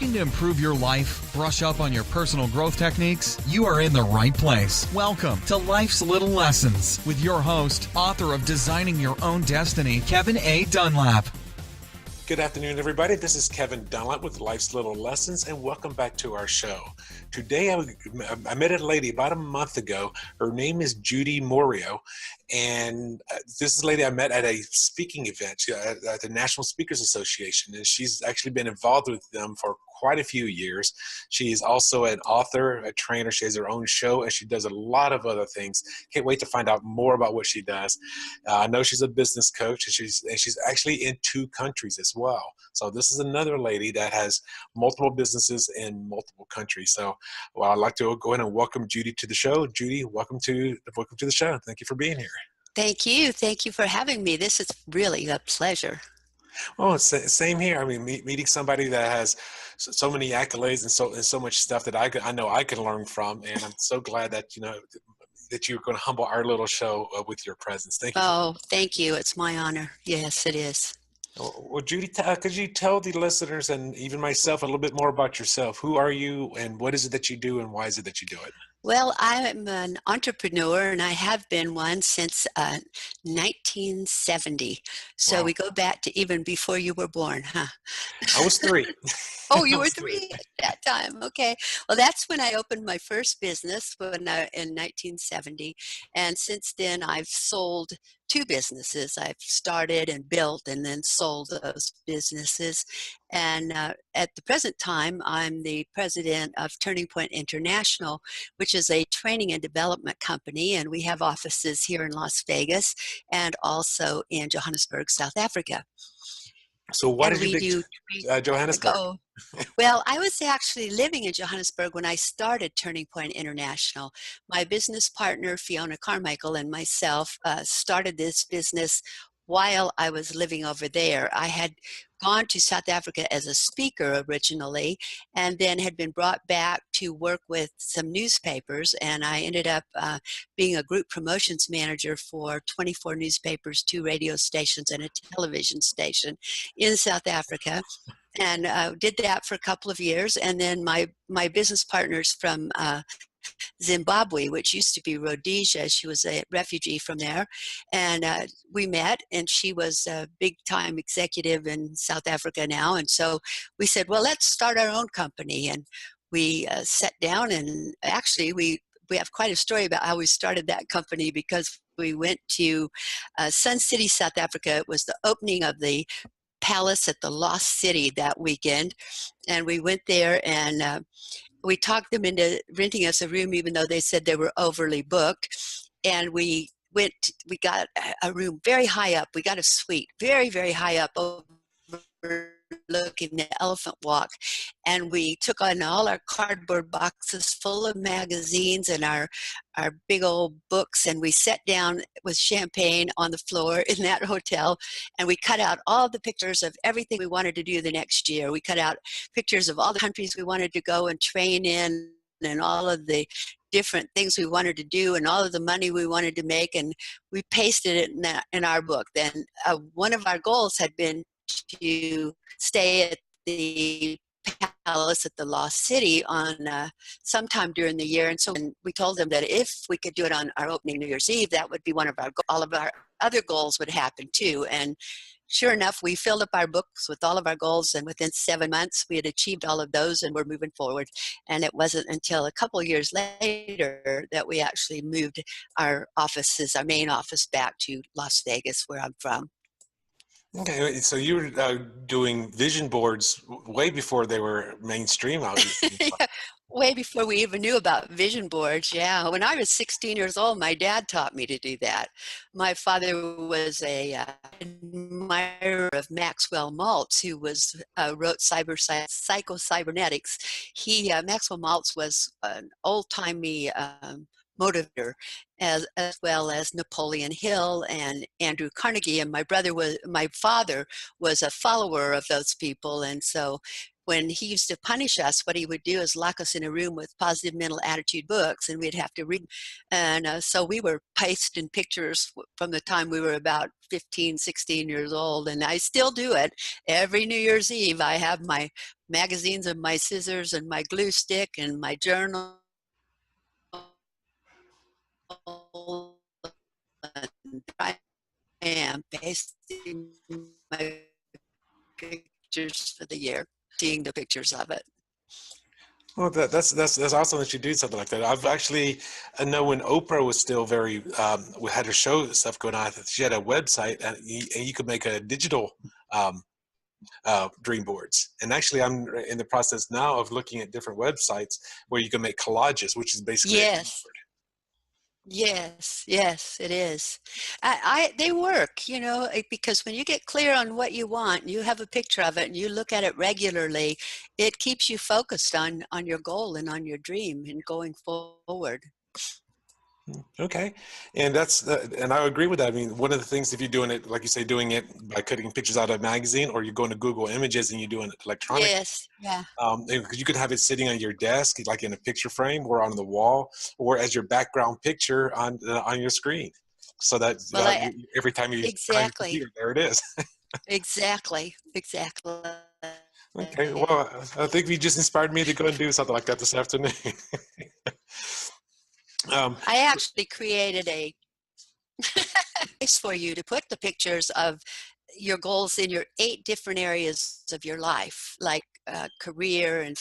Looking to improve your life, brush up on your personal growth techniques? You are in the right place. Welcome to Life's Little Lessons with your host, author of Designing Your Own Destiny, Kevin A. Dunlap. Good afternoon, everybody. This is Kevin Dunlap with Life's Little Lessons, and welcome back to our show. Today, I met a lady about a month ago. Her name is Judi Moreo, and this is a lady I met at a speaking event at the National Speakers Association, and she's actually been involved with them for quite a few years. She's also an author, a trainer. She has her own show, and she does a lot of other things. Can't wait to find out more about what she does. I know she's a business coach, and she's actually in 2 countries as well. So this is another lady that has multiple businesses in multiple countries. So, well, I'd like to go ahead and welcome Judi to the show. Judi, welcome to the show. Thank you for being here. Thank you. Thank you for having me. This is really a pleasure. Oh, same here. I mean, meeting somebody that has so many accolades and so much stuff that I know I can learn from, and I'm so glad that that you're going to humble our little show with your presence. Thank you. Oh, thank you. It's my honor. Yes, it is. Well, Judi, could you tell the listeners and even myself a little bit more about yourself? Who are you, and what is it that you do, and why is it that you do it? Well, I'm an entrepreneur, and I have been one since 1970. So Wow. we go back to even before you were born, huh? I was 3. Oh, you were 3 at that time. Okay. Well, that's when I opened my first business in 1970. And since then, I've sold 2 businesses. I've started and built and then sold those businesses. And at the present time, I'm the president of Turning Point International, which is a training and development company. And we have offices here in Las Vegas and also in Johannesburg, South Africa. So why did you pick Johannesburg? Well, I was actually living in Johannesburg when I started Turning Point International. My business partner, Fiona Carmichael, and myself started this business while I was living over there. I had gone to South Africa as a speaker originally, and then had been brought back to work with some newspapers, and I ended up being a group promotions manager for 24 newspapers, 2 radio stations, and a television station in South Africa. And did that for a couple of years, and then my business partners from Zimbabwe, which used to be Rhodesia. She was a refugee from there. And we met, and she was a big-time executive in South Africa now. And so we said, well, let's start our own company. And we sat down, and actually we have quite a story about how we started that company, because we went to Sun City, South Africa. It was the opening of the Palace at the Lost City that weekend. And we went there, and we talked them into renting us a room, even though they said they were overly booked. And we got a room very high up. We got a suite very, very high up overlooking the Elephant Walk. And we took on all our cardboard boxes full of magazines and our big old books, and we sat down with champagne on the floor in that hotel, and we cut out all the pictures of everything we wanted to do the next year. We cut out pictures of all the countries we wanted to go and train in, and all of the different things we wanted to do, and all of the money we wanted to make, and we pasted it in our book. Then one of our goals had been to stay at the Palace at the Lost City on sometime during the year. And so we told them that if we could do it on our opening New Year's Eve, that would be one of all of our other goals would happen too. And sure enough, we filled up our books with all of our goals, and within 7 months we had achieved all of those, and we're moving forward. And it wasn't until a couple of years later that we actually moved our main office, back to Las Vegas, where I'm from. Okay, so you were doing vision boards way before they were mainstream, obviously. Yeah, way before we even knew about vision boards. Yeah, when I was 16 years old, my dad taught me to do that. My father was a admirer of Maxwell Maltz, who wrote Psycho-Cybernetics. Maxwell Maltz was an old-timey motivator, as well as Napoleon Hill and Andrew Carnegie. And my father was a follower of those people. And so when he used to punish us, what he would do is lock us in a room with positive mental attitude books, and we'd have to read. And so we were pasting pictures from the time we were about 15, 16 years old. And I still do it. Every New Year's Eve, I have my magazines and my scissors and my glue stick and my journal. And I am pasting my pictures for the year, seeing the pictures of it. Well, that's awesome that you do something like that. I've actually, I know when Oprah was still very, we had her show stuff going on. She had a website, and you could make a digital dream boards. And actually, I'm in the process now of looking at different websites where you can make collages, which is basically a dream Yes. board. Yes, yes, it is. They work, you know, because when you get clear on what you want, you have a picture of it, and you look at it regularly, it keeps you focused on your goal and on your dream and going forward. Okay, and and I agree with that. I mean, one of the things, if you're doing it, like you say, doing it by cutting pictures out of a magazine, or you're going to Google Images and you're doing it electronic, Yes, yeah. because you could have it sitting on your desk, like in a picture frame, or on the wall, or as your background picture on your screen, so that Well, every time you turn on your exactly, computer, there it is. exactly. Okay, well, I think you just inspired me to go and do something like that this afternoon. I actually created a place for you to put the pictures of your goals in your 8 different areas of your life, like career and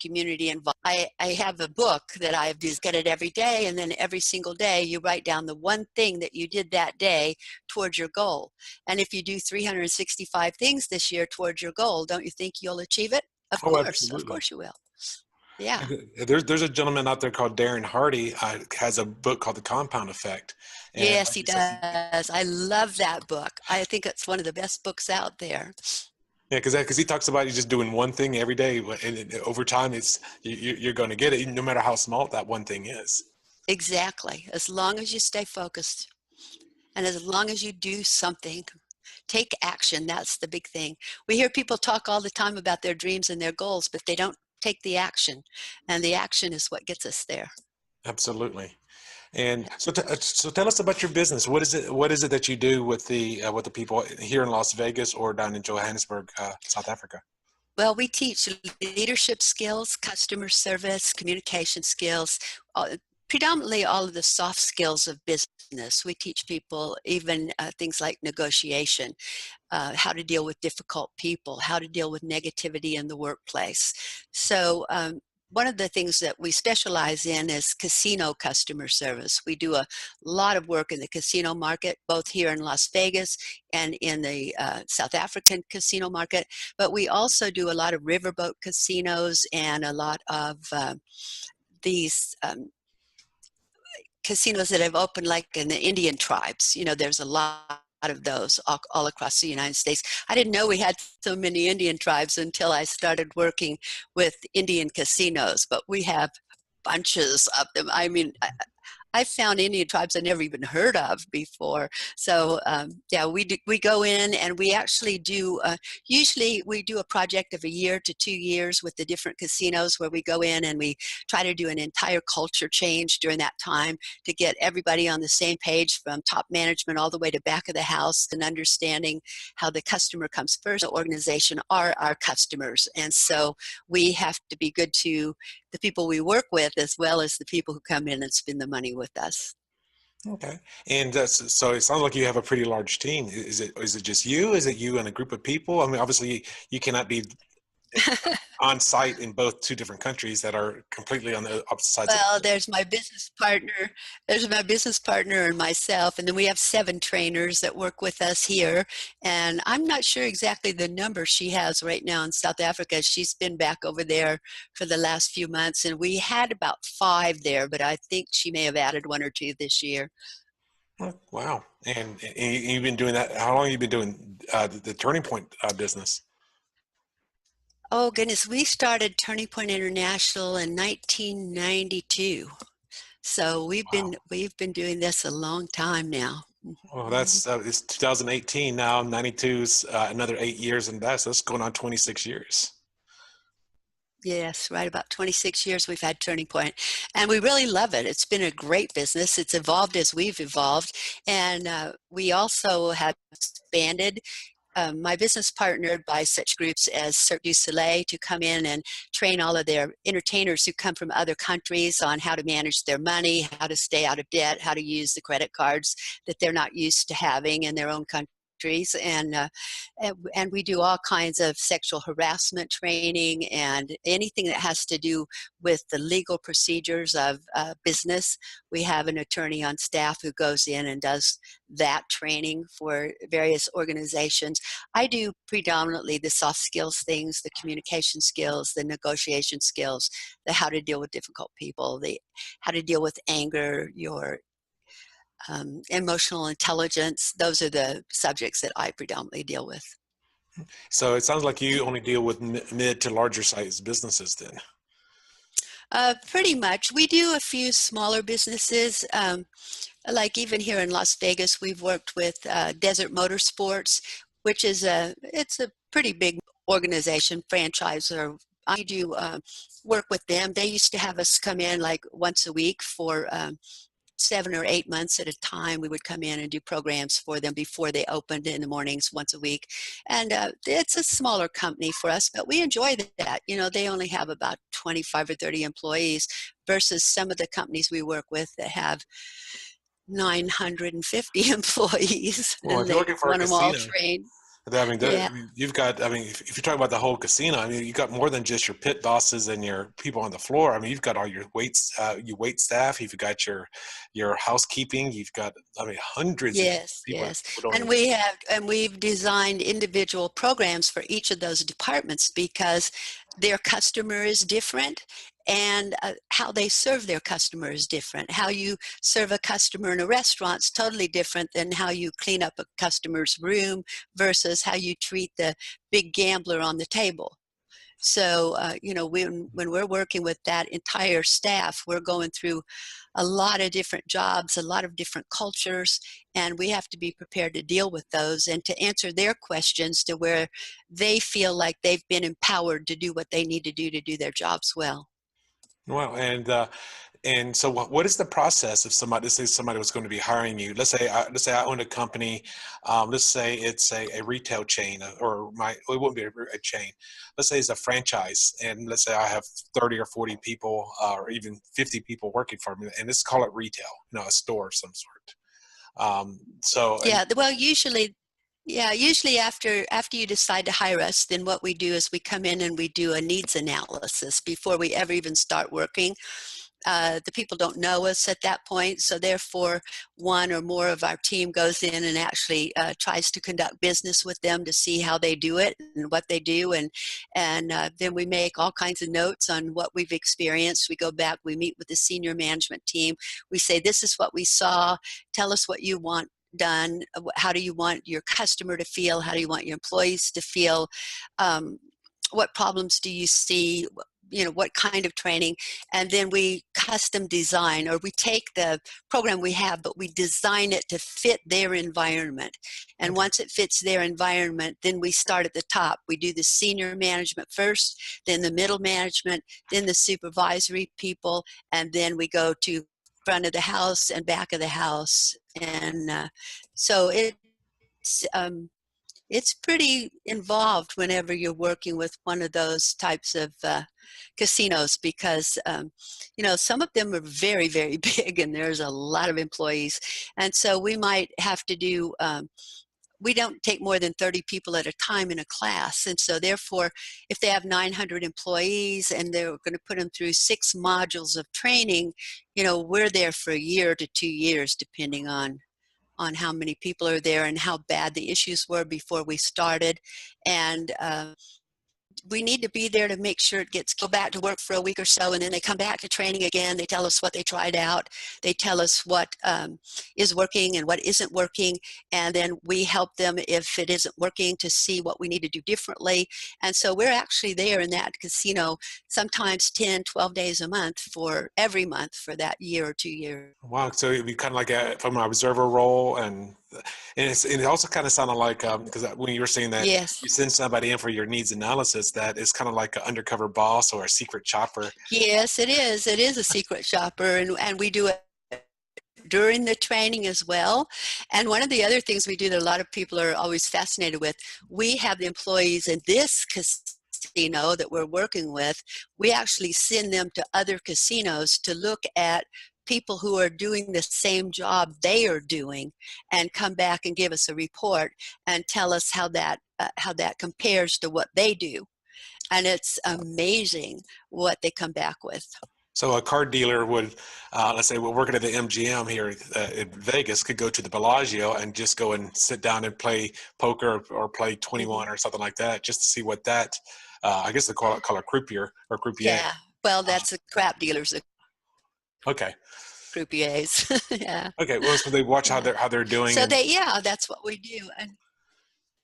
community involvement. I have a book that I just get it every day, and then every single day you write down the one thing that you did that day towards your goal. And if you do 365 things this year towards your goal, don't you think you'll achieve it? Oh, Of absolutely. course you will. Yeah. There's a gentleman out there called Darren Hardy, has a book called The Compound Effect, and Yes, like he you said, does. I love that book. I think it's one of the best books out there. yeah, because he talks about you just doing one thing every day, and over time, you're going to get it, no matter how small that one thing is. Exactly. As long as you stay focused and as long as you do something, take action. That's the big thing. We hear people talk all the time about their dreams and their goals, but they don't take the action. And the action is what gets us there. Absolutely. And so tell us about your business. What is it that you do with the people here in Las Vegas or down in Johannesburg, South Africa? Well, we teach leadership skills, customer service, communication skills, predominantly all of the soft skills of business. We teach people even things like negotiation, how to deal with difficult people, how to deal with negativity in the workplace. So one of the things that we specialize in is casino customer service. We do a lot of work in the casino market, both here in Las Vegas and in the South African casino market, but we also do a lot of riverboat casinos and a lot of these casinos that have opened like in the Indian tribes. You know, there's a lot of those all across the United States. I didn't know we had so many Indian tribes until I started working with Indian casinos, but we have bunches of them. I mean, I found Indian tribes I never even heard of before. So yeah, we go in and we actually do, usually we do a project of a year to 2 years with the different casinos where we go in and we try to do an entire culture change during that time to get everybody on the same page from top management all the way to back of the house and understanding how the customer comes first. The organization are our customers. And so we have to be good to the people we work with as well as the people who come in and spend the money with us. Okay, and so it sounds like you have a pretty large team. Is it just you? Is it you and a group of people? I mean, obviously you cannot be on site in both two different countries that are completely on the opposite sides of the Well, world. there's my business partner and myself, and then we have 7 trainers that work with us here. And I'm not sure exactly the number she has right now in South Africa. She's been back over there for the last few months, and we had about 5 there, but I think she may have added 1 or 2 this year. Oh, wow, and you've been doing that. How long have you been doing the Turning Point business? Oh goodness, we started Turning Point International in 1992. So Wow. we've been doing this a long time now. Well, Mhm. that's it's 2018 now. 92's another 8 years, and that's going on 26 years. Yes, right. About 26 years we've had Turning Point, and we really love it. It's been a great business. It's evolved as we've evolved, and we also have expanded. my business partnered by such groups as Cirque du Soleil to come in and train all of their entertainers who come from other countries on how to manage their money, how to stay out of debt, how to use the credit cards that they're not used to having in their own countries. And we do all kinds of sexual harassment training and anything that has to do with the legal procedures of business. We have an attorney on staff who goes in and does that training for various organizations. I do predominantly the soft skills things, the communication skills, the negotiation skills, the how to deal with difficult people, the how to deal with anger, your emotional intelligence. Those are the subjects that I predominantly deal with. So it sounds like you only deal with mid to larger size businesses then. Pretty much. We do a few smaller businesses. Like even here in Las Vegas, we've worked with Desert Motorsports, which is it's a pretty big organization, franchise. Or I do work with them. They used to have us come in like once a week for 7 or 8 months at a time. We would come in and do programs for them before they opened in the mornings once a week. And it's a smaller company for us, but we enjoy that. You know, they only have about 25 or 30 employees versus some of the companies we work with that have 950 employees. Well, and if you're they looking for a want them all casino, trained. I Yeah. mean, you've got, I mean, if you're talking about the whole casino, I mean, you got more than just your pit bosses and your people on the floor. I mean, you've got all your your wait staff. You've got your housekeeping. You've got, I mean, hundreds of Yes, people. yes. People don't And even, we've designed individual programs for each of those departments because their customer is different and how they serve their customer is different. How you serve a customer in a restaurant is totally different than how you clean up a customer's room versus how you treat the big gambler on the table. So, you know, when we're working with that entire staff, we're going through a lot of different jobs, a lot of different cultures, and we have to be prepared to deal with those and to answer their questions to where they feel like they've been empowered to do what they need to do their jobs well. wow. And so what is the process if somebody, let's say somebody was going to be hiring you? Let's say I own a company. Let's say it's a retail chain or it wouldn't be a chain. Let's say it's a franchise. And let's say I have 30 or 40 people or even 50 people working for me. And let's call it retail, you know, a store of some sort. And Yeah, well, usually after you decide to hire us, then what we do is we come in and we do a needs analysis before we ever even start working. The people don't know us at that point, so therefore one or more of our team goes in and actually tries to conduct business with them to see how they do it and what they do, and then we make all kinds of notes on what we've experienced. We go back, we meet with the senior management team. We say, this is what we saw. Tell us what you want done. How do you want your customer to feel? How do you want your employees to feel? What problems do you see? You know, what kind of training? And then we custom design, or we take the program we have, but we design it to fit their environment. And once it fits their environment, then we start at the top. We do the senior management first, then the middle management, then the supervisory people, and then we go to front of the house and back of the house. And so it's pretty involved whenever you're working with one of those types of casinos because, you know, some of them are very, very big and there's a lot of employees. And so we might have to do, we don't take more than 30 people at a time in a class. And so therefore, if they have 900 employees and they're going to put them through 6 modules of training, you know, we're there for a year to 2 years, depending on how many people are there and how bad the issues were before we started. And we need to be there to make sure it gets go back to work for a week or so, and then they come back to training again. They tell us what they tried out. They tell us what is working and what isn't working, and then we help them if it isn't working to see what we need to do differently. And so we're actually there in that casino sometimes 10, 12 days a month for every month for that year or 2 years. wow. So it'd be kind of like from an observer role, and it also kind of sounded like because when you were saying that Yes. you send somebody in for your needs analysis, that is kind of like an undercover boss or a secret shopper. Yes, it is. It is a secret shopper, and we do it during the training as well. And one of the other things we do that a lot of people are always fascinated with, we have the employees in this casino that we're working with, we actually send them to other casinos to look at people who are doing the same job they are doing and come back and give us a report and tell us how that compares to what they do. And it's amazing what they come back with. So a car dealer would, let's say we're working at the MGM here in Vegas, could go to the Bellagio and just go and sit down and play poker or play 21 or something like that, just to see what that, I guess they call it croupier or croupier. Yeah, well, that's the crap dealers, Okay. croupiers. Yeah. Okay. Well, so they watch how they're doing. So that's what we do.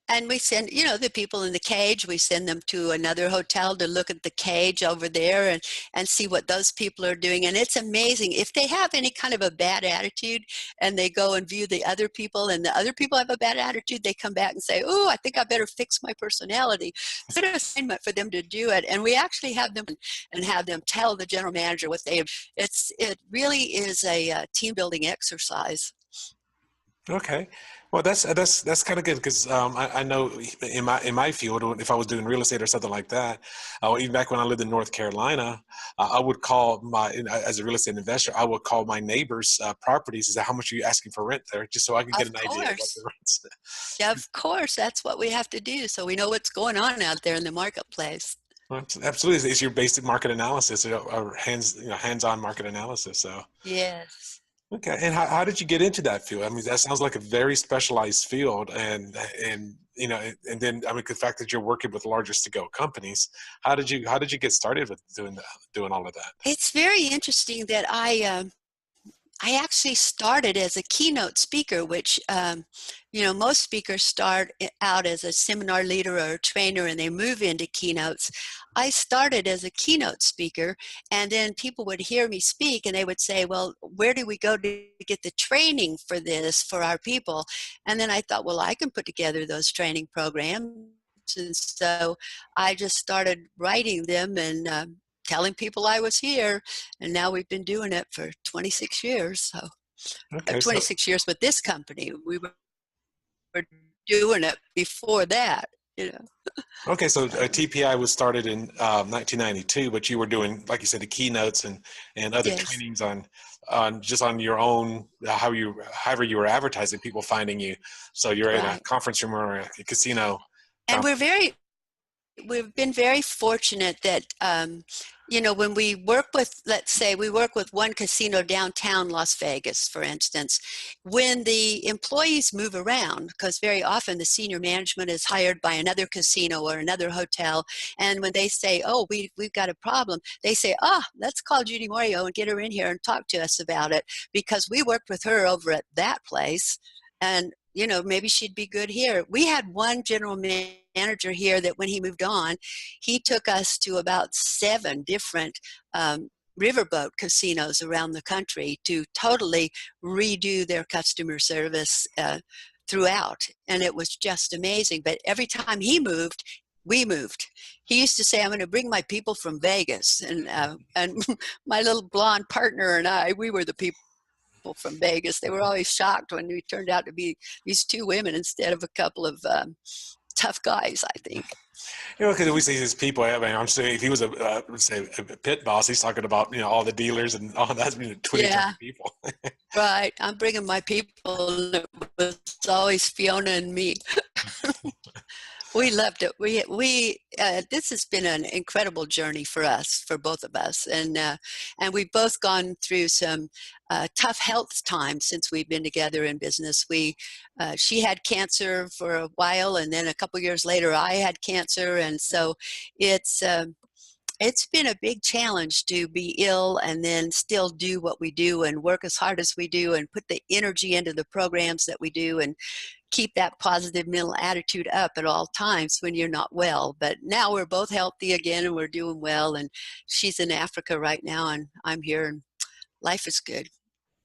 And we send, the people in the cage, we send them to another hotel to look at the cage over there and see what those people are doing. And it's amazing. If they have any kind of a bad attitude and they go and view the other people and the other people have a bad attitude, they come back and say, oh, I think I better fix my personality. It's an assignment for them to do it. And we actually have them tell the general manager what they have. It really is a team building exercise. Okay, well that's kind of good because I know in my field, if I was doing real estate or something like that, even back when I lived in North Carolina, I would call as a real estate investor, I would call my neighbors' properties and say, how much are you asking for rent there, just so I can get an idea of what the rent's. Yeah, of course, that's what we have to do, so we know what's going on out there in the marketplace. Well, absolutely, it's your basic market analysis or hands-on market analysis. So yes. Okay, and how did you get into that field? I mean, that sounds like a very specialized field, and then I mean, the fact that you're working with largest to-go companies, how did you get started with doing all of that? It's very interesting that I actually started as a keynote speaker, which, most speakers start out as a seminar leader or a trainer and they move into keynotes. I started as a keynote speaker, and then people would hear me speak and they would say, well, where do we go to get the training for this for our people? And then I thought, well, I can put together those training programs. And so I just started writing them and telling people I was here, and now we've been doing it for 26 years. So Okay, 26 years with this company. We were doing it before that, Okay, so TPI was started in 1992, but you were doing, like you said, the keynotes and other Yes. trainings on just on your own, however you were advertising, people finding you. So you're in a conference room or a casino. And we've been very fortunate that, when we work with, let's say we work with one casino downtown Las Vegas, for instance, when the employees move around, because very often the senior management is hired by another casino or another hotel, and when they say, oh, we've got a problem, they say, let's call Judi Moreo and get her in here and talk to us about it, because we worked with her over at that place, and maybe she'd be good here. We had one general manager here that when he moved on, he took us to about 7 different riverboat casinos around the country to totally redo their customer service throughout. And it was just amazing. But every time he moved, we moved. He used to say, I'm going to bring my people from Vegas. And my little blonde partner and I, we were the people from Vegas. They were always shocked when we turned out to be these 2 women instead of a couple of tough guys, I think. Because we see these people. I mean, I'm saying if he was a pit boss, he's talking about all the dealers and all that. 20 people. Right. I'm bringing my people. It was always Fiona and me. We loved it. This has been an incredible journey for us, for both of us, and we've both gone through some tough health times since we've been together in business. She had cancer for a while, and then a couple years later, I had cancer, and so it's been a big challenge to be ill and then still do what we do and work as hard as we do and put the energy into the programs that we do and keep that positive mental attitude up at all times when you're not well. But now we're both healthy again and we're doing well. And she's in Africa right now and I'm here and life is good.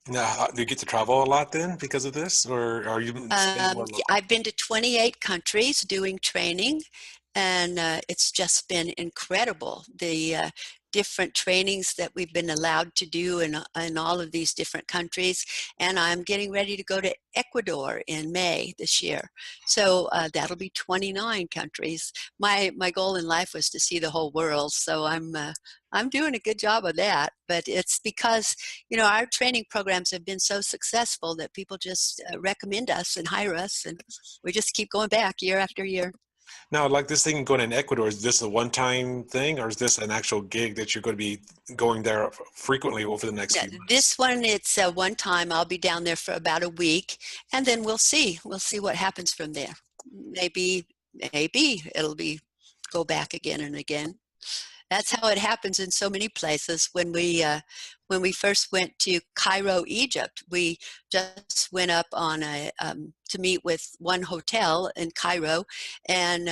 Now, do you get to travel a lot then because of this, or are you staying more local? I've been to 28 countries doing training. and it's just been incredible. The different trainings that we've been allowed to do in all of these different countries. And I'm getting ready to go to Ecuador in May this year. So that'll be 29 countries. My goal in life was to see the whole world. So I'm doing a good job of that. But it's because, our training programs have been so successful that people just recommend us and hire us. And we just keep going back year after year. Now, like this thing going in Ecuador, is this a one-time thing, or is this an actual gig that you're going to be going there frequently over the next Yeah, few months? this one, it's one time. I'll be down there for about a week, and then we'll see. We'll see what happens from there. Maybe it'll be go back again and again. That's how it happens in so many places. When we first went to Cairo, Egypt, we just went up on to meet with one hotel in Cairo, and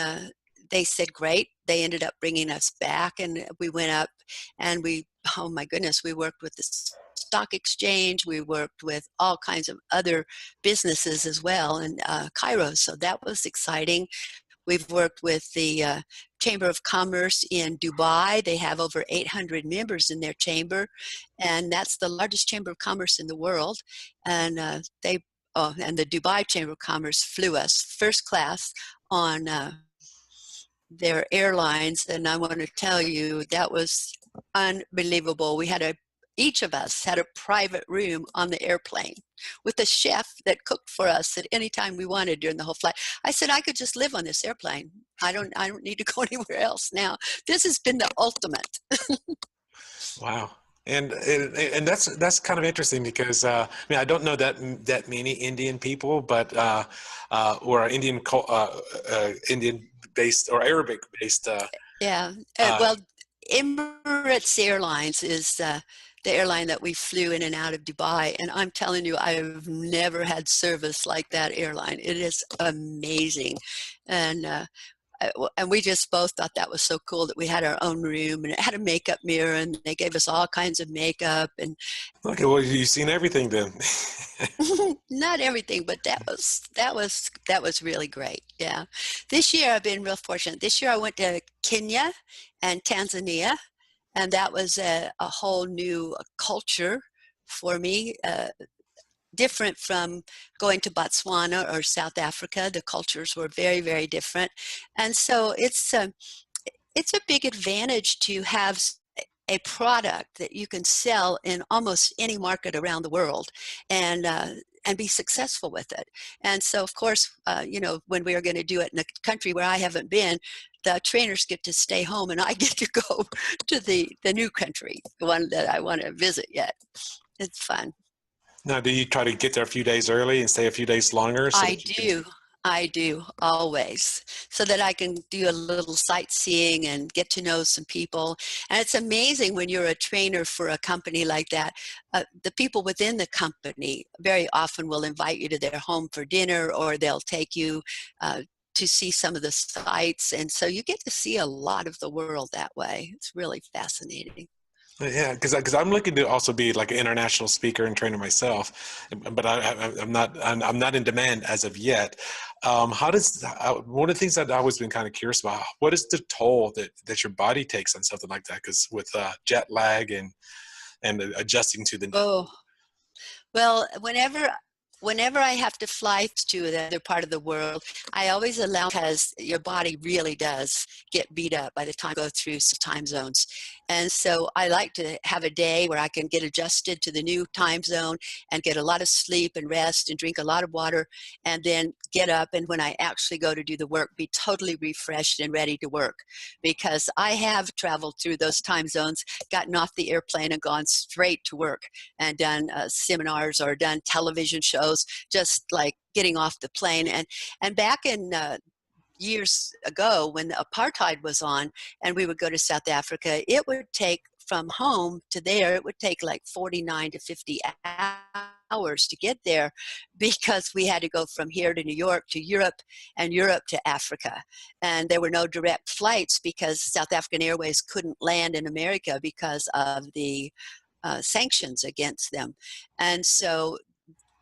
they said great. They ended up bringing us back, and we went up, and oh my goodness, we worked with the stock exchange. We worked with all kinds of other businesses as well in Cairo. So that was exciting. We've worked with the Chamber of Commerce in Dubai. They have over 800 members in their chamber, and that's the largest chamber of commerce in the world. And and the Dubai Chamber of Commerce flew us first class on their airlines, and I want to tell you that was unbelievable. Each of us had a private room on the airplane with a chef that cooked for us at any time we wanted during the whole flight. I said I could just live on this airplane. I don't need to go anywhere else now. This has been the ultimate. Wow. And that's kind of interesting because I don't know that many Indian people, but or Indian based or Arabic based. Yeah. Uh, Well, Emirates Airlines is the airline that we flew in and out of Dubai. And I'm telling you, I've never had service like that airline. It is amazing. And and we just both thought that was so cool that we had our own room, and it had a makeup mirror, and they gave us all kinds of makeup, and okay, well, you've seen everything then. not everything, but that was really great. Yeah. This year I've been real fortunate. This year I went to Kenya and Tanzania, and that was a whole new culture for me. Different from going to Botswana or South Africa. The cultures were very, very different. And so it's a big advantage to have a product that you can sell in almost any market around the world and be successful with it. And so, of course, when we are going to do it in a country where I haven't been, the trainers get to stay home and I get to go to the new country, the one that I want to visit yet. It's fun. Now, do you try to get there a few days early and stay a few days longer so I that you can? do. I do always, so that I can do a little sightseeing and get to know some people. And it's amazing when you're a trainer for a company like that. The people within the company very often will invite you to their home for dinner, or they'll take you to see some of the sites. And so you get to see a lot of the world that way. It's really fascinating. Yeah, because I'm looking to also be like an international speaker and trainer myself, but I'm not in demand as of yet. One of the things that I've always been kind of curious about, what is the toll that your body takes on something like that? Because with jet lag and adjusting to the Oh, well, whenever I have to fly to another part of the world, I always allow, because your body really does get beat up by the time you go through some time zones. And so I like to have a day where I can get adjusted to the new time zone and get a lot of sleep and rest and drink a lot of water, and then get up, and when I actually go to do the work, be totally refreshed and ready to work. Because I have traveled through those time zones, gotten off the airplane and gone straight to work and done seminars or done television shows, just like getting off the plane. And back in years ago, when the apartheid was on and we would go to South Africa, it would take from home to there, it would take like 49 to 50 hours to get there, because we had to go from here to New York to Europe and Europe to Africa. And there were no direct flights because South African Airways couldn't land in America because of the sanctions against them. And so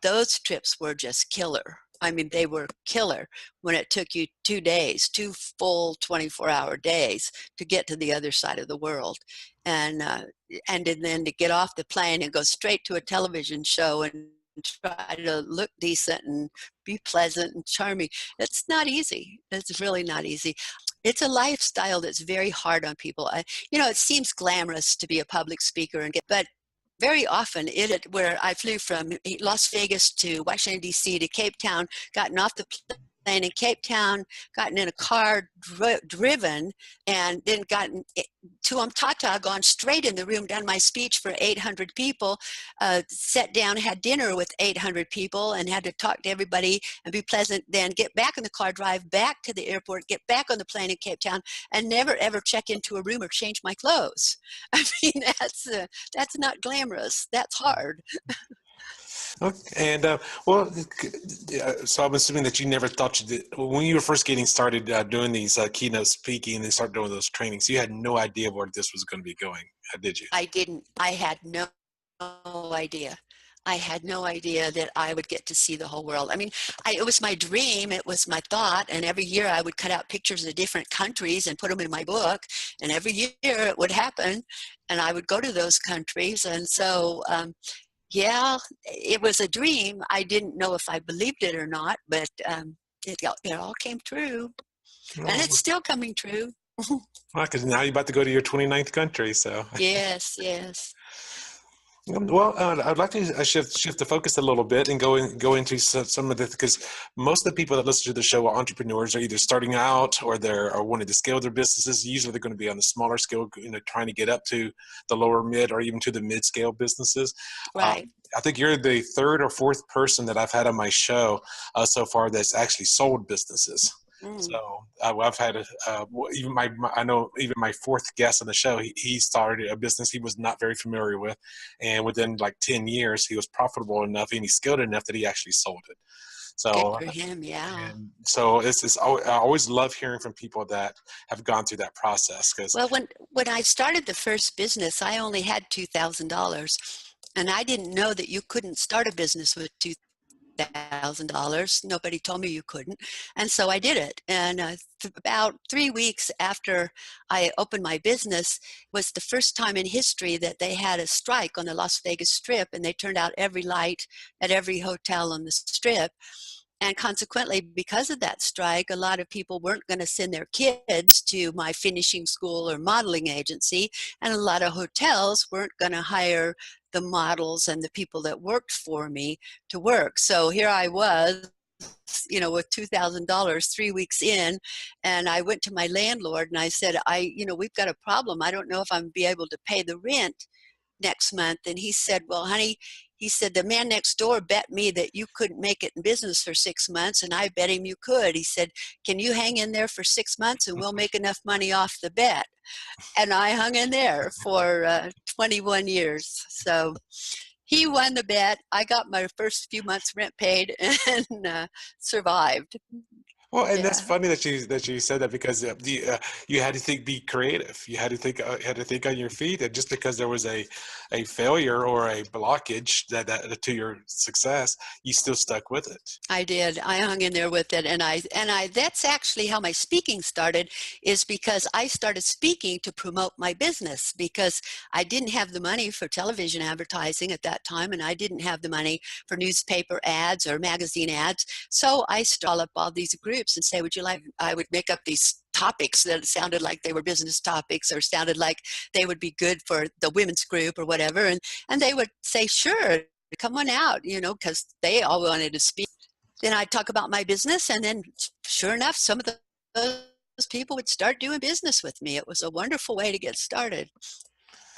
those trips were just killer. I mean, they were killer when it took you 2 days, 2 full 24-hour days to get to the other side of the world. And then to get off the plane and go straight to a television show and try to look decent and be pleasant and charming. It's not easy. It's really not easy. It's a lifestyle that's very hard on people. It seems glamorous to be a public speaker but very often where I flew from Las Vegas to Washington, D.C. to Cape Town, gotten off the plane in Cape Town, gotten in a car, driven, and then gotten to Umtata, gone straight in the room, done my speech for 800 people, sat down, had dinner with 800 people, and had to talk to everybody and be pleasant, then get back in the car, drive back to the airport, get back on the plane in Cape Town, and never ever check into a room or change my clothes. I mean, that's not glamorous. That's hard. Okay. And so I'm assuming that you never thought when you were first getting started doing these keynote speaking and then start doing those trainings, you had no idea where this was going to be going, did you? I didn't. I had no idea. I had no idea that I would get to see the whole world. I mean, it was my dream. It was my thought. And every year I would cut out pictures of different countries and put them in my book. And every year it would happen. And I would go to those countries. And so, yeah, it was a dream. I didn't know if I believed it or not, but it all came true. Oh, And it's still coming true. because now you're about to go to your 29th country, so. Yes, yes. Well, I'd like to shift the focus a little bit and go into some of the, because most of the people that listen to the show are entrepreneurs. Are either starting out or they're wanting to scale their businesses. Usually, they're going to be on the smaller scale, trying to get up to the lower mid or even to the mid scale businesses. Right. I think you're the third or fourth person that I've had on my show so far that's actually sold businesses. So I've had I know even my fourth guest on the show, he started a business he was not very familiar with, and within like 10 years he was profitable enough and he's skilled enough that he actually sold it. So good for him, yeah. And so I always love hearing from people that have gone through that process. Well, when I started the first business, I only had $2,000, and I didn't know that you couldn't start a business with $2,000. Nobody told me you couldn't. And so I did it. And about 3 weeks after I opened my business was the first time in history that they had a strike on the Las Vegas Strip, and they turned out every light at every hotel on the Strip. And consequently, because of that strike, a lot of people weren't going to send their kids to my finishing school or modeling agency, and a lot of hotels weren't going to hire the models and the people that worked for me to work. So here I was, with $2,000 3 weeks in, and I went to my landlord and I said, we've got a problem. I don't know if I'm going to be able to pay the rent next month. And he said, well, honey, he said, the man next door bet me that you couldn't make it in business for 6 months, and I bet him you could. He said, can you hang in there for 6 months and we'll make enough money off the bet? And I hung in there for 21 years. So he won the bet. I got my first few months rent paid and survived. Well, and Yeah. that's funny that you said that, because you had to be creative. You had to think on your feet, and just because there was a failure or a blockage that to your success, you still stuck with it. I did. I hung in there with it, and I that's actually how my speaking started, is because I started speaking to promote my business, because I didn't have the money for television advertising at that time, and I didn't have the money for newspaper ads or magazine ads. So I stalled up all these groups and say, would you like, I would make up these topics that sounded like they were business topics or sounded like they would be good for the women's group or whatever. And they would say, sure, come on out, because they all wanted to speak. Then I'd talk about my business, and then sure enough, some of those people would start doing business with me. It was a wonderful way to get started.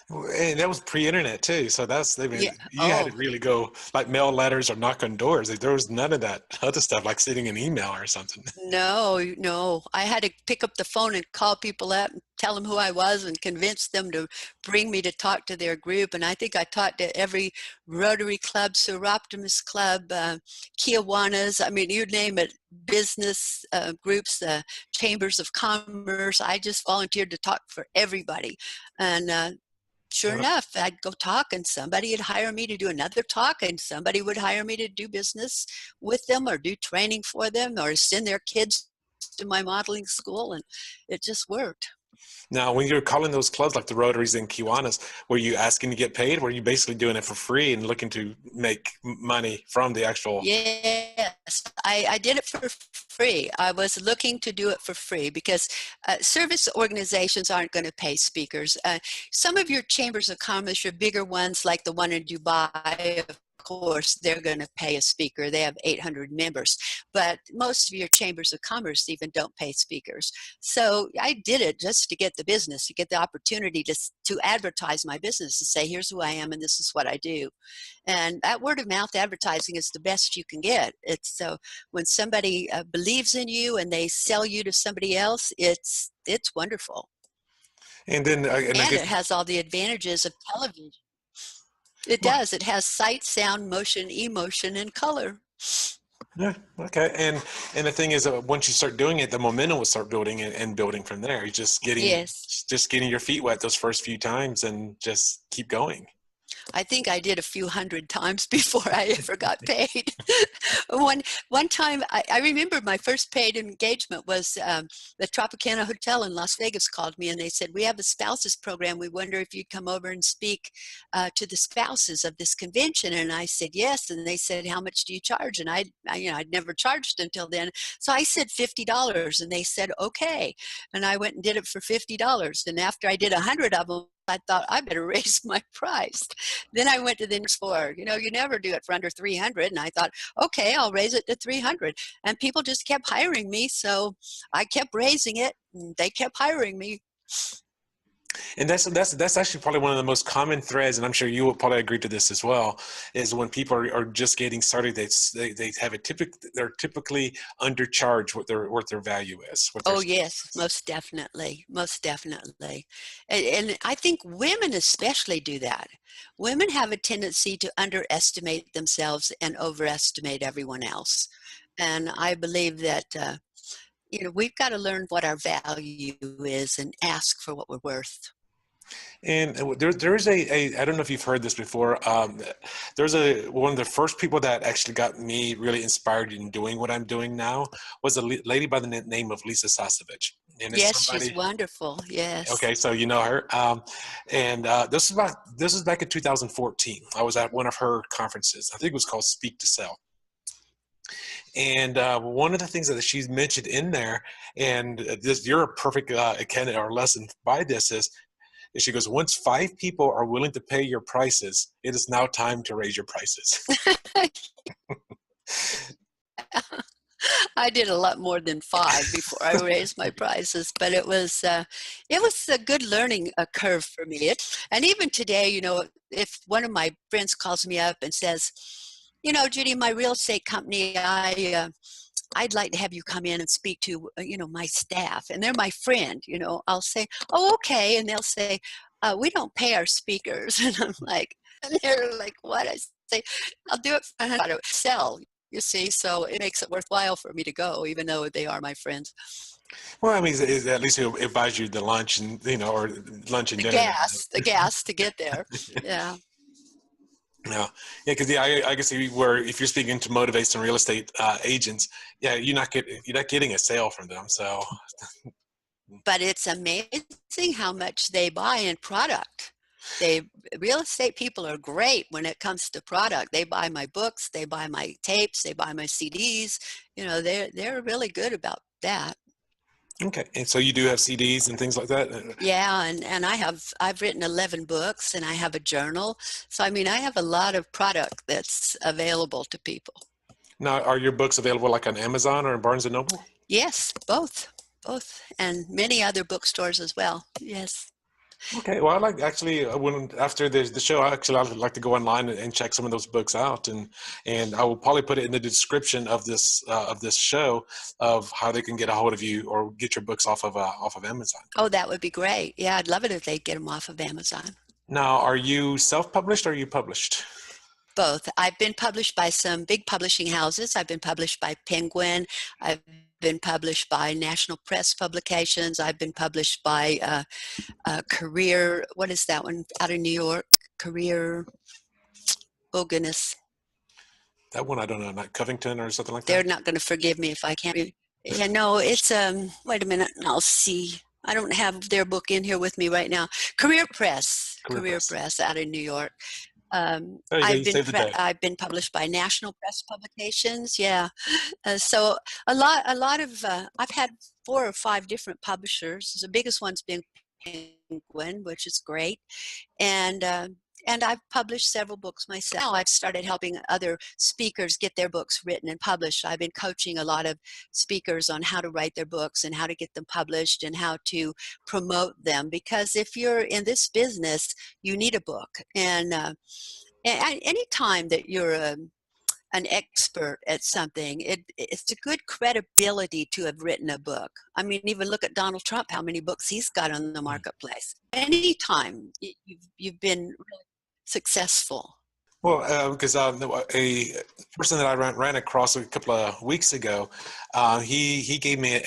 And that was pre-internet too, so Yeah. you had to really go like mail letters or knock on doors. There was none of that other stuff like sending an email or something. No. I had to pick up the phone and call people up and tell them who I was and convince them to bring me to talk to their group. And I think I talked to every Rotary Club, Seroptimus Club, Kiwanis, I mean, you name it, business groups, chambers of commerce. I just volunteered to talk for everybody. And sure enough, I'd go talk and somebody would hire me to do another talk, and somebody would hire me to do business with them or do training for them or send their kids to my modeling school, and it just worked. Now, when you're calling those clubs like the Rotaries and Kiwanis, were you asking to get paid? Were you basically doing it for free and looking to make money from the actual? Yes, I did it for free. I was looking to do it for free because service organizations aren't going to pay speakers. Some of your chambers of commerce, your bigger ones like the one in Dubai, of course, they're going to pay a speaker. They have 800 members. But most of your chambers of commerce even don't pay speakers. So I did it just to get the business, to get the opportunity to advertise my business and say, here's who I am and this is what I do. And that word of mouth advertising is the best you can get. It's so when somebody believes in you and they sell you to somebody else, it's wonderful. And then, and I And guess, it has all the advantages of television. It well, does. It has sight, sound, motion, emotion, and color. yeah, okay. And the thing is, once you start doing it, the momentum will start building and building from there. You're Yes. just getting your feet wet those first few times, and just keep going. I think I did a few hundred times before I ever got paid. one time, I remember my first paid engagement was the Tropicana Hotel in Las Vegas called me and they said, we have a spouses program. We wonder if you'd come over and speak to the spouses of this convention. And I said, yes. And they said, how much do you charge? And I'd never charged until then. So I said $50 and they said, okay. And I went and did it for $50. And after I did 100 of them, I thought I better raise my price. Then I went to the next floor. You never do it for under 300. And I thought, okay, I'll raise it to 300. And people just kept hiring me. So I kept raising it and they kept hiring me. And that's actually probably one of the most common threads, and I'm sure you will probably agree to this as well, is when people are just getting started, they have they're typically undercharged what their value is. Oh yes, most definitely, most definitely. And I think women especially do that. Women have a tendency to underestimate themselves and overestimate everyone else. And I believe that we've got to learn what our value is and ask for what we're worth. And there's I don't know if you've heard this before. There's one of the first people that actually got me really inspired in doing what I'm doing now was a lady by the name of Lisa Sasevich. And Yes, she's wonderful. Yes. Okay, so you know her. This was back in 2014. I was at one of her conferences. I think it was called Speak to Sell. And one of the things that she's mentioned in there, and you're a perfect candidate or lesson by this is she goes, once 5 people are willing to pay your prices, it is now time to raise your prices. I did a lot more than 5 before I raised my prices, but it was a good learning curve for me. And even today, if one of my friends calls me up and says, Judi, my real estate company, I'd like to have you come in and speak to, my staff, and they're my friend, I'll say, oh, okay. And they'll say, we don't pay our speakers. And I'm like, and they're like, what? I say, I'll do it for how to sell, you see, so it makes it worthwhile for me to go, even though they are my friends. Well, I mean, at least it buys you the lunch and, or lunch and dinner. The gas to get there. Yeah. Yeah, because I guess if you're speaking to motivate some real estate agents, you're not getting a sale from them. So, but it's amazing how much they buy in product. Real estate people are great when it comes to product. They buy my books, they buy my tapes, they buy my CDs. They're really good about that. Okay, and so you do have CDs and things like that? Yeah, and I've written 11 books and I have a journal. So I have a lot of product that's available to people. Now, are your books available like on Amazon or Barnes & Noble? Yes, both, and many other bookstores as well. Yes. Okay, well, I like actually after the show, I'd like to go online and check some of those books out, and I will probably put it in the description of this show of how they can get a hold of you or get your books off of Amazon. Oh, that would be great. Yeah, I'd love it if they'd get them off of Amazon. Now, are you self-published or are you published? Both. I've been published by some big publishing houses. I've been published by Penguin. I've been published by national press publications. I've been published by Career, what is that one out of New York? Career, oh goodness, That one I don't know, not Covington or something like they're that. not going to forgive me if I can't. Yeah, no, it's wait a minute, I'll see. I don't have their book in here with me right now. Career Career Press. Press out of New York. There you go. You saved the day. I've been published by national press publications. Yeah, so a lot of I've had 4 or 5 different publishers. The biggest one's been Penguin, which is great, and uh, and I've published several books myself. Now I've started helping other speakers get their books written and published. I've been coaching a lot of speakers on how to write their books and how to get them published and how to promote them. Because if you're in this business, you need a book. And any time that you're an expert at something, it's a good credibility to have written a book. I mean, even look at Donald Trump, how many books he's got on the marketplace. Anytime you've been really successful. Well, because a person that I ran across a couple of weeks ago, he gave me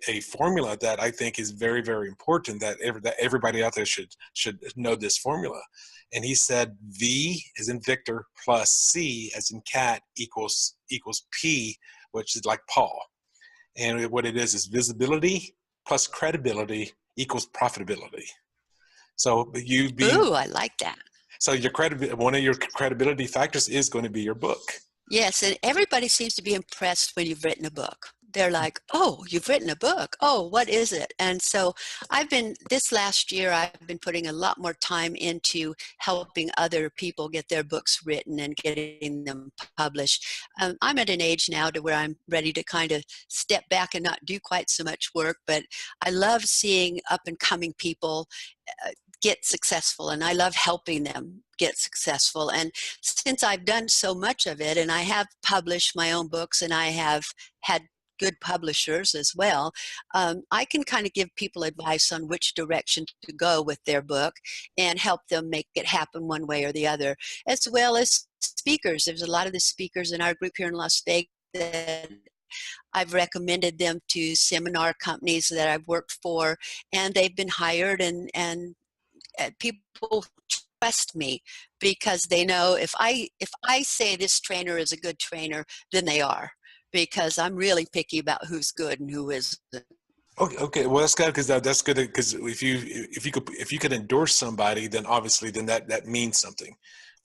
a formula that I think is very, very important, that everybody out there should know this formula. And he said V as in Victor plus C as in cat equals P, which is like Paul. And what it is visibility plus credibility equals profitability. So you being Ooh, I like that. So one of your credibility factors is going to be your book. Yes, and everybody seems to be impressed when you've written a book. They're like, oh, you've written a book. Oh, what is it? And so this last year, I've been putting a lot more time into helping other people get their books written and getting them published. I'm at an age now to where I'm ready to kind of step back and not do quite so much work, but I love seeing up and coming people get successful, and I love helping them get successful. And since I've done so much of it, and I have published my own books, and I have had good publishers as well, I can kind of give people advice on which direction to go with their book and help them make it happen one way or the other, as well as speakers. There's a lot of the speakers in our group here in Las Vegas that I've recommended them to seminar companies that I've worked for, and they've been hired, and people trust me because they know if I say this trainer is a good trainer, then they are, because I'm really picky about who's good and who isn't. Okay. Well, that's good, because that's good, because if you could endorse somebody, then obviously that means something,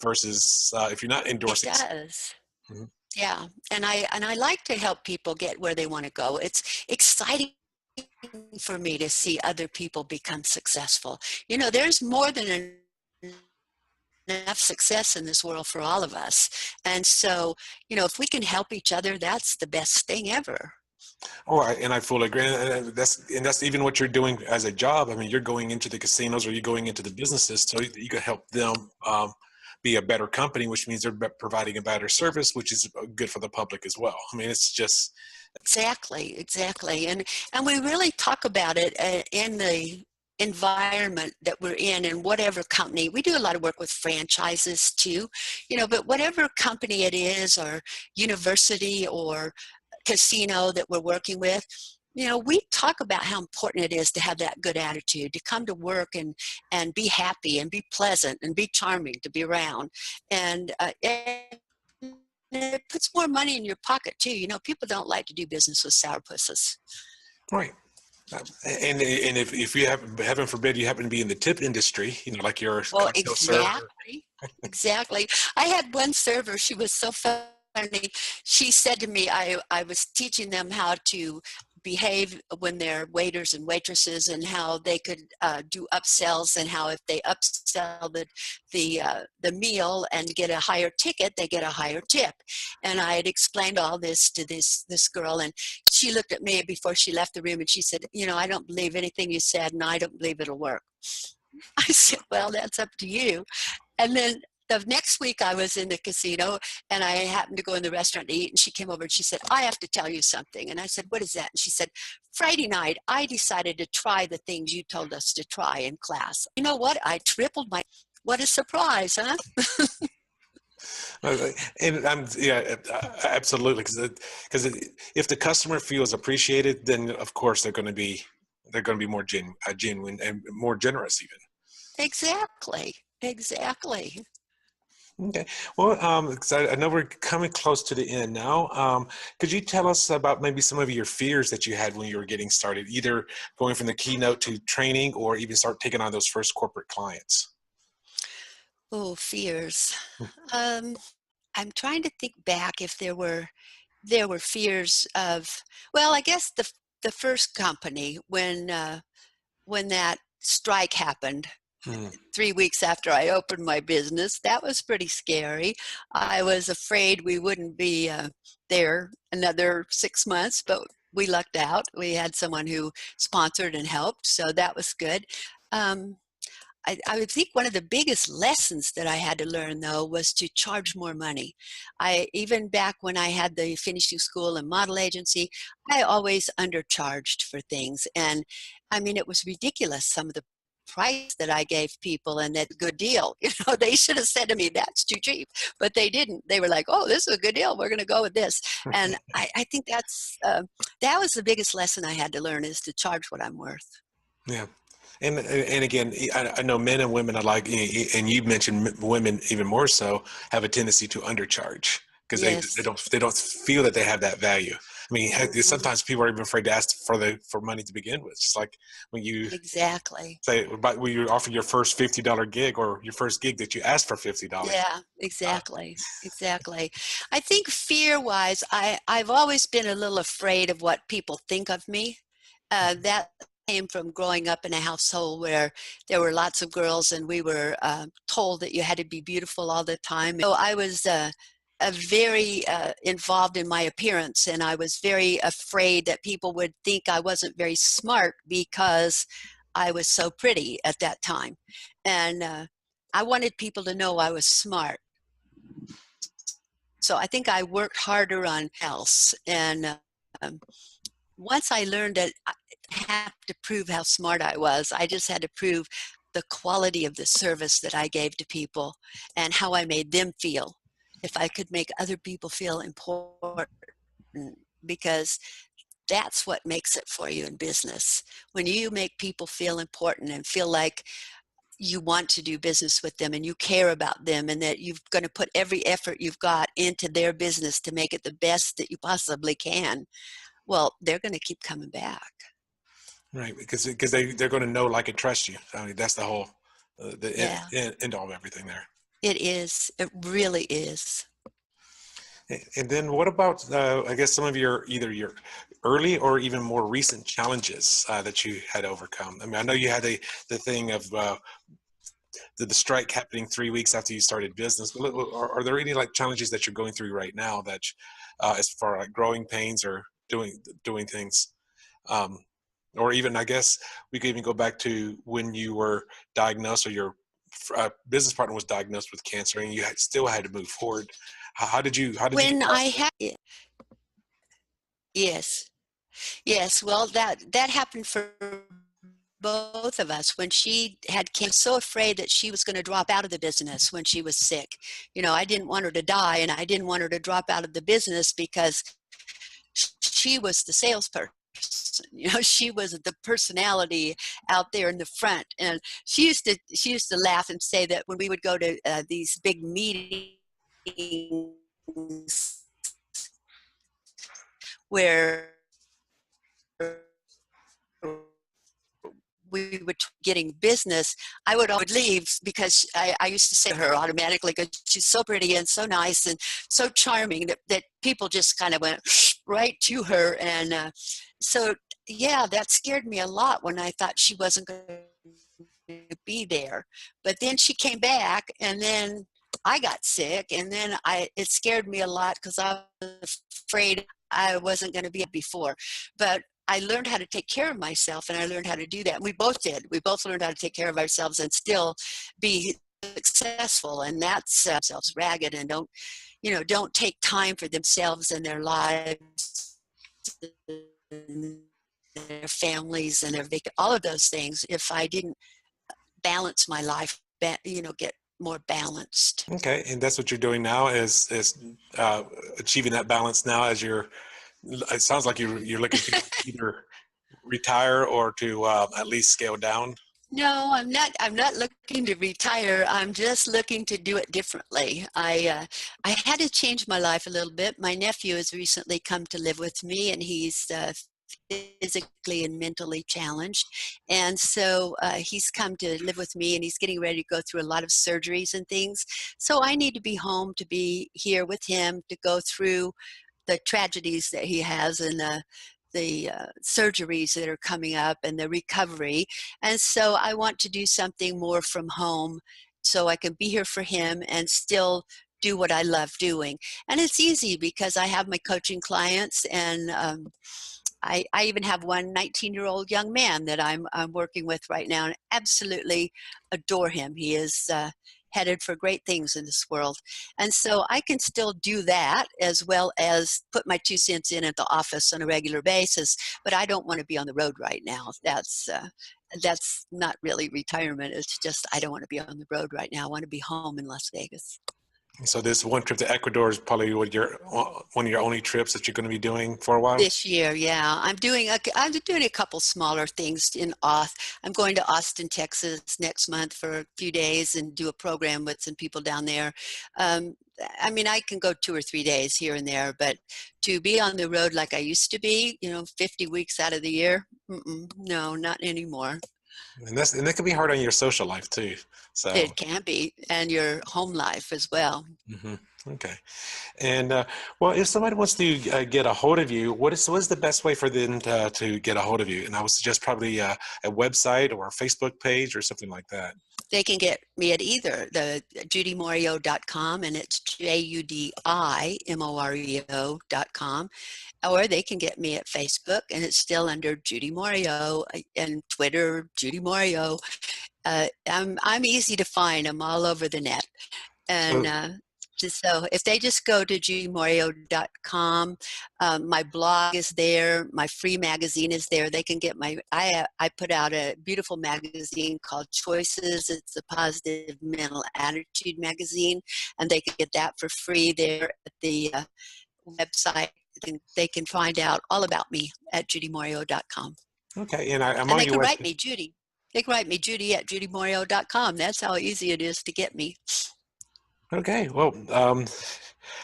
versus if you're not endorsing. It does. Mm-hmm. Yeah, and I like to help people get where they want to go. It's exciting for me to see other people become successful. You know, there's more than enough success in this world for all of us. And so, you know, if we can help each other, that's the best thing ever. Oh, I fully agree. And that's even what you're doing as a job. I mean, you're going into the casinos, or you're going into the businesses, so you can help them be a better company, which means they're providing a better service, which is good for the public as well. I mean, it's just Exactly. And we really talk about it in the environment that we're in whatever company. We do a lot of work with franchises too, you know, but whatever company it is, or university or casino that we're working with, you know, we talk about how important it is to have that good attitude, to come to work and be happy and be pleasant and be charming to be around. And it puts more money in your pocket too. You know, people don't like to do business with sourpusses. right. And if you have, heaven forbid, you happen to be in the tip industry, you know, like your Well, cocktail server. exactly. I had one server. She was so funny. She said to me, I was teaching them how to behave when they're waiters and waitresses, and how they could do upsells, and how if they upsell the meal and get a higher ticket, they get a higher tip. And I had explained all this to this girl, and she looked at me before she left the room, and she said, you know, I don't believe anything you said, and I don't believe it'll work. I said, well, that's up to you. And then the next week I was in the casino, and I happened to go in the restaurant to eat, and she came over and she said, I have to tell you something. And I said, what is that? And she said, Friday night, I decided to try the things you told us to try in class. You know what? I tripled what a surprise, huh? And yeah, absolutely. Because if the customer feels appreciated, then of course they're going to be more genuine and more generous even. Exactly. Exactly. Okay. Well, 'cause I know we're coming close to the end now. Could you tell us about maybe some of your fears that you had when you were getting started, either going from the keynote to training or even start taking on those first corporate clients? Oh, fears. Um, I'm trying to think back if there were fears of, well, I guess the first company when that strike happened Mm, 3 weeks after I opened my business, that was pretty scary. I was afraid we wouldn't be there another 6 months, but we lucked out. We had someone who sponsored and helped, so that was good. Um, I would think one of the biggest lessons that I had to learn, though, was to charge more money. Even back when I had the finishing school and model agency, I always undercharged for things. And I mean, it was ridiculous, some of the price that I gave people and that good deal. They should have said to me, that's too cheap, but they didn't. They were like, oh, this is a good deal. We're going to go with this. And I think that was the biggest lesson I had to learn, is to charge what I'm worth. yeah. And again, I know men and women are like, and you mentioned women even more so, have a tendency to undercharge because Yes. they don't feel that they have that value. I mean, heck, Mhm. sometimes people are even afraid to ask for money to begin with. Just like when you Exactly. say about when you offer your first $50 gig or your first gig that you asked for $50. Yeah, exactly. Exactly. I think fear-wise, I've always been a little afraid of what people think of me. That came from growing up in a household where there were lots of girls and we were told that you had to be beautiful all the time. So I was very involved in my appearance, and I was very afraid that people would think I wasn't very smart because I was so pretty at that time. And I wanted people to know I was smart. So I think I worked harder on else. And um, once I learned that I didn't have to prove how smart I was, I just had to prove the quality of the service that I gave to people and how I made them feel. If I could make other people feel important, because that's what makes it for you in business. When you make people feel important and feel like you want to do business with them and you care about them and that you're going to put every effort you've got into their business to make it the best that you possibly can, well, they're going to keep coming back. Right, because they're going to know, like, and trust you. I mean, that's the whole the Yeah, end all of everything there. it is. It really is. And then what about I guess some of your either your early or even more recent challenges that you had to overcome? I mean, I know you had the thing of the strike happening 3 weeks after you started business. But are there any like challenges that you're going through right now that, as far like growing pains or doing things? Um, or even, I guess we could even go back to when you were diagnosed or your business partner was diagnosed with cancer and you still had to move forward. How did you get When I past had, yes, yes, well, that happened for both of us. When she had cancer, I was so afraid that she was going to drop out of the business when she was sick. I didn't want her to die, and I didn't want her to drop out of the business because she was the salesperson. She was the personality out there in the front, and she used to laugh and say that when we would go to these big meetings where we were getting business, I would leave because I used to say to her automatically, because she's so pretty and so nice and so charming that people just kind of went right to her. And so, yeah, that scared me a lot when I thought she wasn't going to be there. But then she came back, and then I got sick, and then it scared me a lot because I was afraid I wasn't going to be before. But I learned how to take care of myself, and I learned how to do that. And we both did. We both learned how to take care of ourselves and still be successful. And that's themselves ragged and don't take time for themselves and their lives, and their families and all of those things. If I didn't balance my life, get more balanced. Okay, and that's what you're doing now is achieving that balance now as you're. It sounds like you're looking to either retire or to at least scale down. No, I'm not. I'm not looking to retire. I'm just looking to do it differently. I had to change my life a little bit. My nephew has recently come to live with me, and he's physically and mentally challenged, and so he's come to live with me, and he's getting ready to go through a lot of surgeries and things. So I need to be home to be here with him to go through the tragedies that he has and the surgeries that are coming up and the recovery. And so I want to do something more from home so I can be here for him and still do what I love doing. And it's easy because I have my coaching clients, and I even have one 19-year-old young man that I'm working with right now, and absolutely adore him. He is headed for great things in this world. And so I can still do that as well as put my 2 cents in at the office on a regular basis, but I don't want to be on the road right now. That's not really retirement. It's just I don't want to be on the road right now. I want to be home in Las Vegas. So this one trip to Ecuador is probably one of your only trips that you're going to be doing for a while. This year, yeah. I'm doing a couple smaller things in I'm going to Austin, Texas next month for a few days and do a program with some people down there. I mean, I can go 2 or 3 days here and there, but to be on the road like I used to be, 50 weeks out of the year, no, not anymore. And that can be hard on your social life too. So It can be, and your home life as well. mm-hmm. Okay. And well, if somebody wants to get a hold of you, what is the best way for them to get a hold of you? And I would suggest probably a website or a Facebook page or something like that. They can get me at either the judimoreo.com, and it's JUDIMOREO.com, or they can get me at Facebook, and it's still under Judi Moreo, and Twitter, Judi Moreo. I'm easy to find. I'm all over the net. And so if they just go to judimoreo.com, my blog is there, my free magazine is there. They can get I put out a beautiful magazine called Choices. It's a positive mental attitude magazine, and they can get that for free there at the website. They can find out all about me at judimoreo.com. Okay, and I'm and on they your can website. write me, Judi. They can write me, Judi at judimoreo.com. That's how easy it is to get me. Okay, well, I'm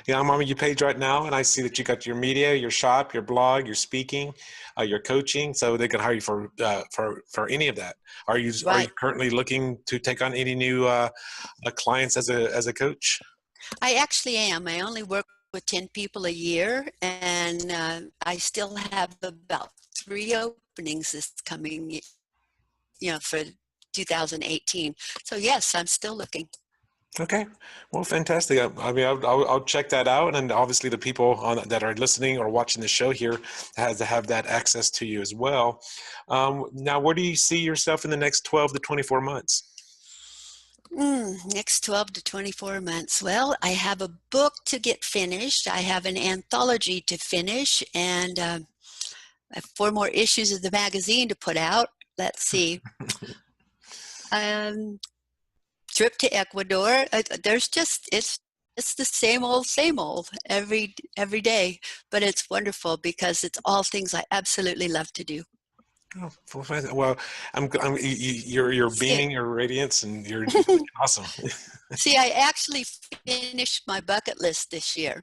on your page right now, and I see that you got your media, your shop, your blog, your speaking, your coaching. So they can hire you for any of that. Are you currently looking to take on any new clients as a coach? I actually am. I only work with 10 people a year, and I still have about 3 openings this coming, for 2018. So yes, I'm still looking. Okay, well, fantastic. I mean, I'll check that out, and obviously the people that are listening or watching the show here has to have that access to you as well. Now, where do you see yourself in the next 12 to 24 months? Next 12 to 24 months. Well, I have a book to get finished. I have an anthology to finish, and I have 4 more issues of the magazine to put out. Let's see. Trip to Ecuador. There's just it's the same old every day, but it's wonderful because it's all things I absolutely love to do. Oh, well, you're beaming your radiance, and you're awesome. See, I actually finished my bucket list this year.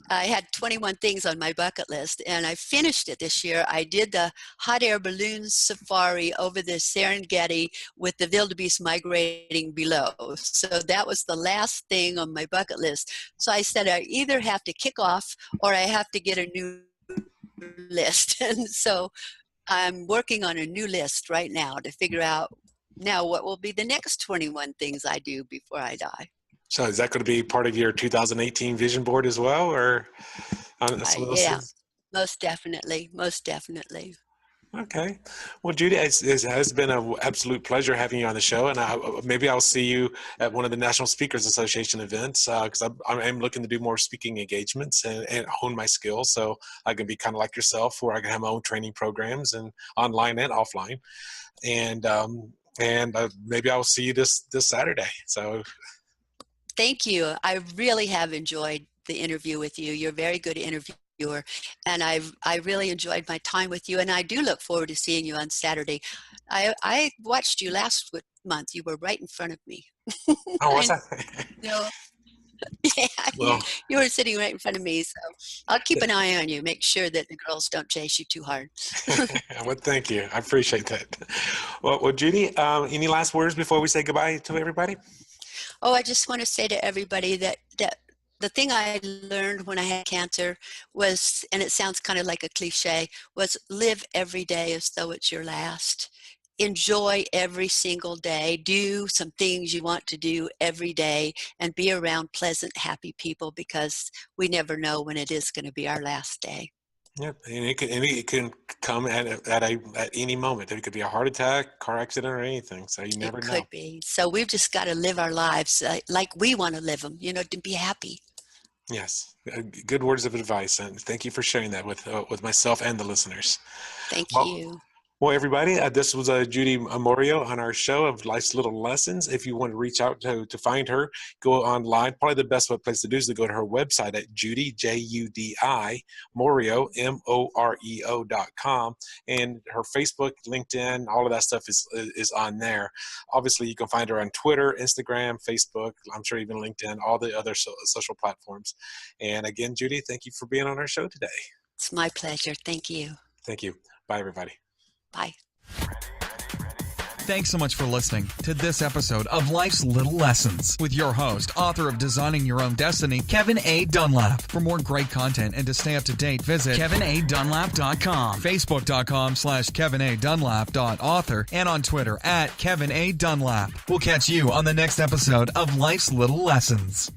I had 21 things on my bucket list, and I finished it this year. I did the hot air balloon safari over the Serengeti with the wildebeest migrating below. So that was the last thing on my bucket list. So I said I either have to kick off or I have to get a new list. And so I'm working on a new list right now to figure out now what will be the next 21 things I do before I die. So is that going to be part of your 2018 vision board as well, or yeah, most definitely. Okay. Well, Judi, it has been an absolute pleasure having you on the show, and maybe I'll see you at one of the National Speakers Association events because I'm looking to do more speaking engagements and hone my skills so I can be kind of like yourself, where I can have my own training programs and online and offline, and maybe I'll see you this Saturday. So. Thank you. I really have enjoyed the interview with you. You're a very good interviewer, and I really enjoyed my time with you, and I do look forward to seeing you on Saturday. I watched you last month. You were right in front of me. Oh, what's I that? know. Yeah, Well, you were sitting right in front of me, so I'll keep an eye on you. Make sure that the girls don't chase you too hard. well, thank you. I appreciate that. Well, Judy, any last words before we say goodbye to everybody? Oh, I just want to say to everybody that the thing I learned when I had cancer was, and it sounds kind of like a cliche, was live every day as though it's your last. Enjoy every single day. Do some things you want to do every day and be around pleasant, happy people, because we never know when it is going to be our last day. Yeah, and it can come at any moment. It could be a heart attack, car accident, or anything. So you It never know. could be. So we've just got to live our lives like we want to live them, to be happy. Yes, good words of advice, and thank you for sharing that with myself and the listeners. Thank Well, you. Well, everybody, this was Judi Moreo on our show of Life's Little Lessons. If you want to reach out to find her, go online. Probably the best place to do is to go to her website at Judi, Judi, Moreo, Moreo.com. And her Facebook, LinkedIn, all of that stuff is on there. Obviously, you can find her on Twitter, Instagram, Facebook, I'm sure even LinkedIn, all the other social platforms. And again, Judi, thank you for being on our show today. It's my pleasure. Thank you. Thank you. Bye, everybody. Bye. Thanks so much for listening to this episode of Life's Little Lessons with your host, author of Designing Your Own Destiny, Kevin A. Dunlap. For more great content and to stay up to date, visit kevinadunlap.com, facebook.com/kevinadunlap.author, and on Twitter @KevinADunlap. We'll catch you on the next episode of Life's Little Lessons.